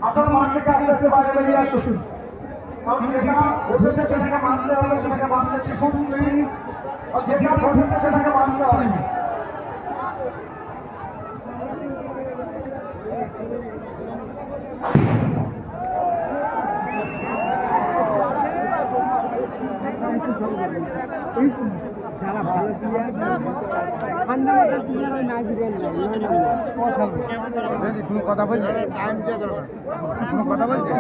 আপনার মাঠে আস্তে আস্তে বাইরে বেরিয়ে আসুন। যেটা ভোটের সেটাকে মানতে হবে, সেটাকে মানতে শিশুন প্লিজ। যেটা ভোটের সেটাকে মানতে হবে। যারা ভালো প্লেয়ার ঠান্ডা মাথার প্লেয়ার হয় না দিবেন তুমি কথা বলছো কথা বলছো